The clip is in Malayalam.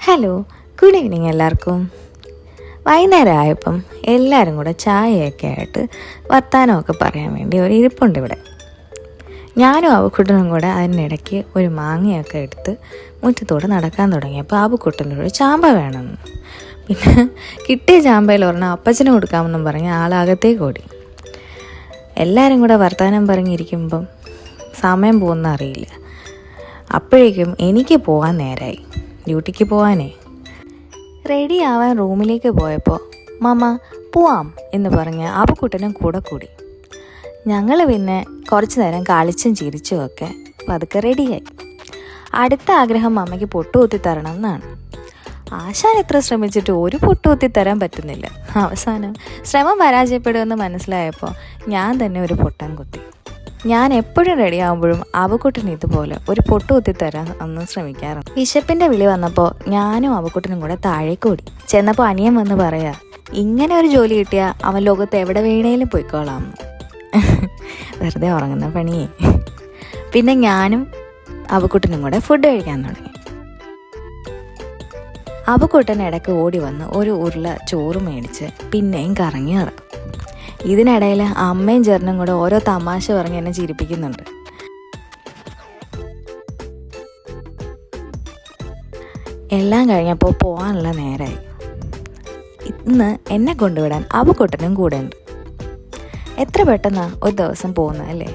ഹലോ, ഗുഡ് ഈവനിങ് എല്ലാവർക്കും. വൈകുന്നേരം ആയപ്പം എല്ലാവരും കൂടെ ചായയൊക്കെ ആയിട്ട് വർത്തമാനമൊക്കെ പറയാൻ വേണ്ടി ഒരു ഇരിപ്പുണ്ട് ഇവിടെ. ഞാനും ആബുക്കുട്ടനും കൂടെ അതിനിടയ്ക്ക് ഒരു മാങ്ങയൊക്കെ എടുത്ത് മുറ്റത്തൂടെ നടക്കാൻ തുടങ്ങിയപ്പോൾ ആബുക്കുട്ടനൊരു ചാമ്പ വേണമെന്ന്. പിന്നെ കിട്ടിയ ചാമ്പയിൽ ഒരെണ്ണം അപ്പച്ചന് കൊടുക്കാമെന്നും പറഞ്ഞ് ആളകത്തേക്ക് ഓടി. എല്ലാവരും കൂടെ വർത്തമാനം പറഞ്ഞിരിക്കുമ്പം സമയം പോകുന്ന അറിയില്ല. അപ്പോഴേക്കും എനിക്ക് പോകാൻ നേരമായി, ഡ്യൂട്ടിക്ക് പോകാനേ. റെഡി ആവാൻ റൂമിലേക്ക് പോയപ്പോൾ മമ്മ പോവാം എന്ന് പറഞ്ഞ് ആബുക്കുട്ടനും കൂടെ കൂടി. ഞങ്ങൾ പിന്നെ കുറച്ച് നേരം കളിച്ചും ചിരിച്ചും ഒക്കെ പതുക്കെ റെഡിയായി. അടുത്ത ആഗ്രഹം അമ്മയ്ക്ക് പൊട്ടുകുത്തി തരണം എന്നാണ്. ആശാൻ എത്ര ശ്രമിച്ചിട്ട് ഒരു പൊട്ടുകുത്തി തരാൻ പറ്റുന്നില്ല. അവസാനം ശ്രമം പരാജയപ്പെടുമെന്ന് മനസ്സിലായപ്പോൾ ഞാൻ തന്നെ ഒരു പൊട്ടൻ കുത്തി. ഞാൻ എപ്പോഴും റെഡി ആകുമ്പോഴും ആബുക്കുട്ടന് ഇതുപോലെ ഒരു പൊട്ടുകുത്തി തരാൻ അന്ന് ശ്രമിക്കാറുണ്ട്. വിശപ്പിൻ്റെ വിളി വന്നപ്പോൾ ഞാനും ആബുക്കുട്ടനും കൂടെ താഴേക്ക് ഓടി. ചെന്നപ്പോൾ അനിയൻ വന്ന് പറയാ, ഇങ്ങനെ ഒരു ജോലി കിട്ടിയാൽ അവൻ ലോകത്ത് എവിടെ വേണേലും പോയിക്കോളാം. വെറുതെ ഉറങ്ങുന്ന പണിയേ. പിന്നെ ഞാനും ആബുക്കുട്ടനും കൂടെ ഫുഡ് കഴിക്കാൻ തുടങ്ങി. ആബുക്കുട്ടൻ ഇടയ്ക്ക് ഓടി വന്ന് ഒരു ഉരുള ചോറ് മേടിച്ച് പിന്നെയും കറങ്ങി നടക്കും. ഇതിനിടയിൽ അമ്മയും ചേർന്നും കൂടെ ഓരോ തമാശ പറഞ്ഞ് എന്നെ ചിരിപ്പിക്കുന്നുണ്ട്. എല്ലാം കഴിഞ്ഞപ്പോൾ പോകാനുള്ള നേരമായി. ഇന്ന് എന്നെ കൊണ്ടുവിടാൻ ആബുക്കുട്ടനും കൂടെ ഉണ്ട്. എത്ര പെട്ടെന്നാണ് ഒരു ദിവസം പോകുന്നത് അല്ലേ?